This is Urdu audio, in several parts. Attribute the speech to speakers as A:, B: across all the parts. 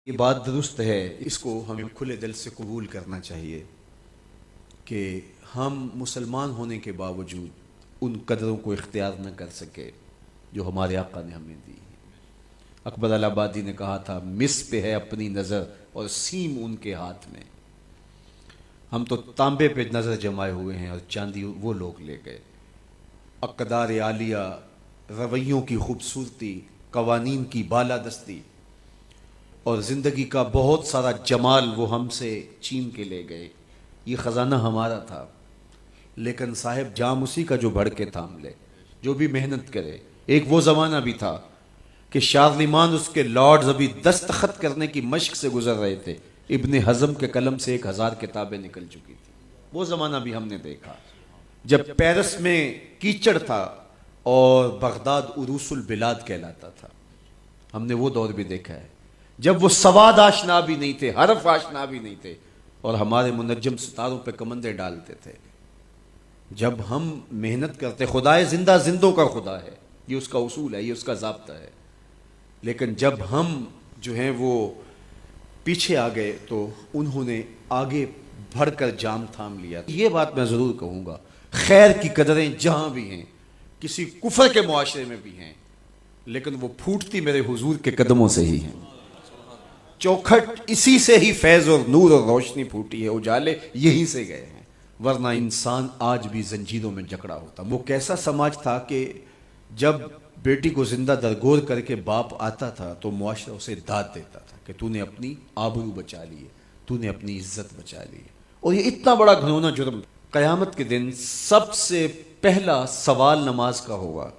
A: یہ بات درست ہے، اس کو ہمیں کھلے دل سے قبول کرنا چاہیے کہ ہم مسلمان ہونے کے باوجود ان قدروں کو اختیار نہ کر سکے جو ہمارے آقا نے ہمیں دی. اکبر الہآبادی نے کہا تھا مس پہ ہے اپنی نظر اور سیم ان کے ہاتھ میں. ہم تو تانبے پہ نظر جمائے ہوئے ہیں اور چاندی وہ لوگ لے گئے. اقدار عالیہ، رویوں کی خوبصورتی، قوانین کی بالادستی اور زندگی کا بہت سارا جمال وہ ہم سے چھین کے لے گئے. یہ خزانہ ہمارا تھا، لیکن صاحب جام اسی کا جو بڑھ کے تھام لے، جو بھی محنت کرے. ایک وہ زمانہ بھی تھا کہ شارلمان اس کے لارڈز ابھی دستخط کرنے کی مشق سے گزر رہے تھے. ابن حزم کے قلم سے 1000 کتابیں نکل چکی تھی. وہ زمانہ بھی ہم نے دیکھا جب پیرس میں کیچڑ تھا اور بغداد عروس البلاد کہلاتا تھا. ہم نے وہ دور بھی دیکھا ہے جب وہ سواد آشنا بھی نہیں تھے، حرف آشنا بھی نہیں تھے، اور ہمارے منجم ستاروں پہ کمندے ڈالتے تھے. جب ہم محنت کرتے، خدائے زندہ زندوں کا خدا ہے، یہ اس کا اصول ہے، یہ اس کا ضابطہ ہے. لیکن جب ہم جو ہیں وہ پیچھے آ گئے تو انہوں نے آگے بڑھ کر جام تھام لیا. یہ بات میں ضرور کہوں گا، خیر کی قدریں جہاں بھی ہیں، کسی کفر کے معاشرے میں بھی ہیں، لیکن وہ پھوٹتی میرے حضور کے قدموں سے ہی ہیں. چوکھٹ اسی سے ہی فیض اور نور اور روشنی پھوٹی ہے، اجالے یہیں سے گئے ہیں، ورنہ انسان آج بھی زنجیروں میں جکڑا ہوتا. وہ کیسا سماج تھا کہ جب بیٹی کو زندہ درگور کر کے باپ آتا تھا تو معاشرہ اسے داد دیتا تھا کہ تو نے اپنی آبرو بچا لی ہے، تو نے اپنی عزت بچا لی ہے. اور یہ اتنا بڑا گھنونا جرم. قیامت کے دن سب سے پہلا سوال نماز کا ہوگا،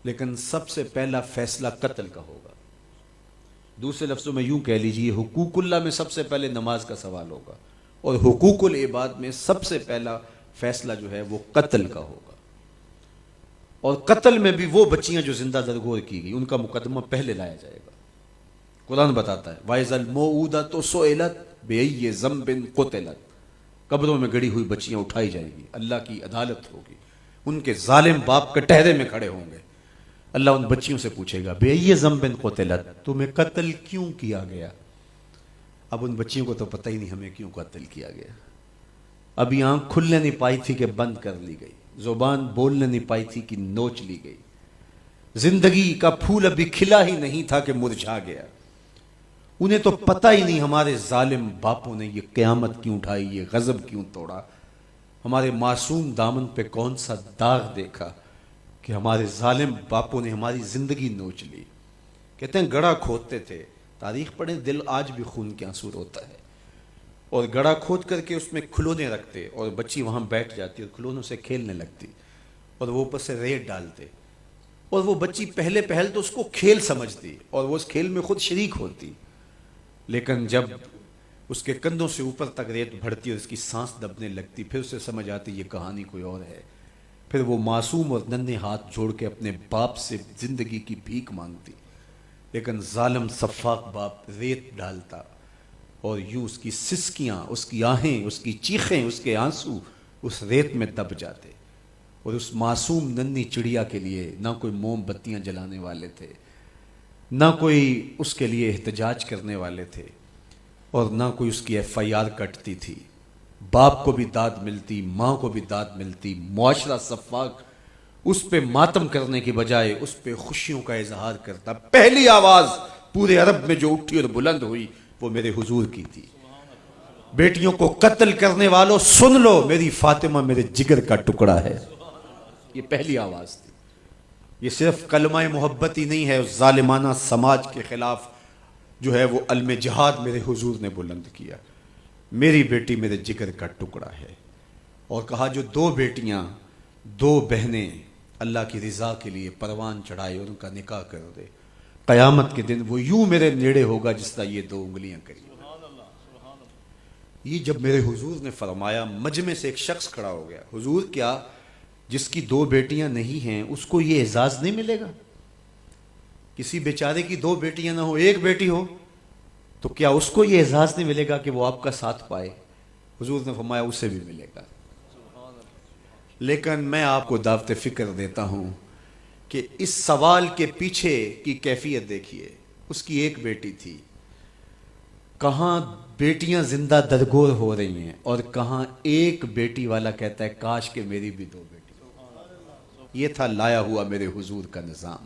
A: لیکن سب سے پہلا فیصلہ قتل کا ہوگا. دوسرے لفظوں میں یوں کہہ لیجئے، حقوق اللہ میں سب سے پہلے نماز کا سوال ہوگا، اور حقوق العباد میں سب سے پہلا فیصلہ جو ہے وہ قتل کا ہوگا. اور قتل میں بھی وہ بچیاں جو زندہ درگور کی گئی، ان کا مقدمہ پہلے لایا جائے گا. قرآن بتاتا ہے وَإِذَا الْمَوْءُودَةُ سُئِلَتْ بِأَيِّ ذَنبٍ قُتِلَتْ. قبروں میں گڑی ہوئی بچیاں اٹھائی جائیں گی، اللہ کی عدالت ہوگی، ان کے ظالم باپ کٹہرے میں کھڑے ہوں گے. اللہ ان بچیوں سے پوچھے گا بِأَيِّ ذَنبٍ قُتِلَتْ، تمہیں قتل کیوں کیا گیا؟ اب ان بچیوں کو تو پتہ ہی نہیں ہمیں کیوں قتل کیا گیا. ابھی آنکھ کھلنے نہیں پائی تھی کہ بند کر لی گئی، زبان بولنے نہیں پائی تھی کہ نوچ لی گئی، زندگی کا پھول ابھی کھلا ہی نہیں تھا کہ مرجھا گیا. انہیں تو پتہ ہی نہیں ہمارے ظالم باپوں نے یہ قیامت کیوں اٹھائی، یہ غضب کیوں توڑا، ہمارے معصوم دامن پہ کون سا داغ دیکھا کہ ہمارے ظالم باپوں نے ہماری زندگی نوچ لی. کہتے ہیں گڑھا کھودتے تھے، تاریخ پڑھیں، دل آج بھی خون کے آنسو روتا ہے. اور گڑھا کھود کر کے اس میں کھلونے رکھتے اور بچی وہاں بیٹھ جاتی اور کھلونوں سے کھیلنے لگتی، اور وہ اوپر سے ریت ڈالتے، اور وہ بچی پہلے پہل تو اس کو کھیل سمجھتی اور وہ اس کھیل میں خود شریک ہوتی. لیکن جب اس کے کندھوں سے اوپر تک ریت بڑھتی اور اس کی سانس دبنے لگتی، پھر اسے سمجھ آتی یہ کہانی کوئی اور ہے. پھر وہ معصوم اور ننھے ہاتھ جوڑ کے اپنے باپ سے زندگی کی بھیک مانگتی، لیکن ظالم سفاک باپ ریت ڈالتا اور یوں اس کی سسکیاں، اس کی آہیں، اس کی چیخیں، اس کے آنسو اس ریت میں دب جاتے. اور اس معصوم ننھی چڑیا کے لیے نہ کوئی موم بتیاں جلانے والے تھے، نہ کوئی اس کے لیے احتجاج کرنے والے تھے، اور نہ کوئی اس کی FIR کٹتی تھی. باپ کو بھی داد ملتی، ماں کو بھی داد ملتی. معاشرہ صفاق اس پہ ماتم کرنے کی بجائے اس پہ خوشیوں کا اظہار کرتا. پہلی آواز پورے عرب میں جو اٹھی اور بلند ہوئی وہ میرے حضور کی تھی. بیٹیوں کو قتل کرنے والوں سن لو، میری فاطمہ میرے جگر کا ٹکڑا ہے. یہ پہلی آواز تھی. یہ صرف کلمہ محبت ہی نہیں ہے، اس ظالمانہ سماج کے خلاف جو ہے وہ علم جہاد میرے حضور نے بلند کیا. میری بیٹی میرے جگر کا ٹکڑا ہے. اور کہا جو 2 بیٹیاں 2 بہنیں اللہ کی رضا کے لیے پروان چڑھائے اور ان کا نکاح کر دے، قیامت کے دن وہ یوں میرے نیڑے ہوگا جس طرح یہ 2 انگلیاں کری. یہ جب میرے حضور نے فرمایا، مجمع سے ایک شخص کھڑا ہو گیا، حضور کیا جس کی 2 بیٹیاں نہیں ہیں اس کو یہ اعزاز نہیں ملے گا؟ کسی بیچارے کی 2 بیٹیاں نہ ہو، 1 بیٹی ہو، تو کیا اس کو یہ اعزاز نہیں ملے گا کہ وہ آپ کا ساتھ پائے؟ حضور نے فرمایا اسے بھی ملے گا. لیکن میں آپ کو دعوت فکر دیتا ہوں کہ اس سوال کے پیچھے کی کیفیت دیکھیے. اس کی 1 بیٹی تھی، کہاں بیٹیاں زندہ درگور ہو رہی ہیں اور کہاں ایک بیٹی والا کہتا ہے کاش کہ میری بھی 2 بیٹی. یہ تھا لایا ہوا میرے حضور کا نظام.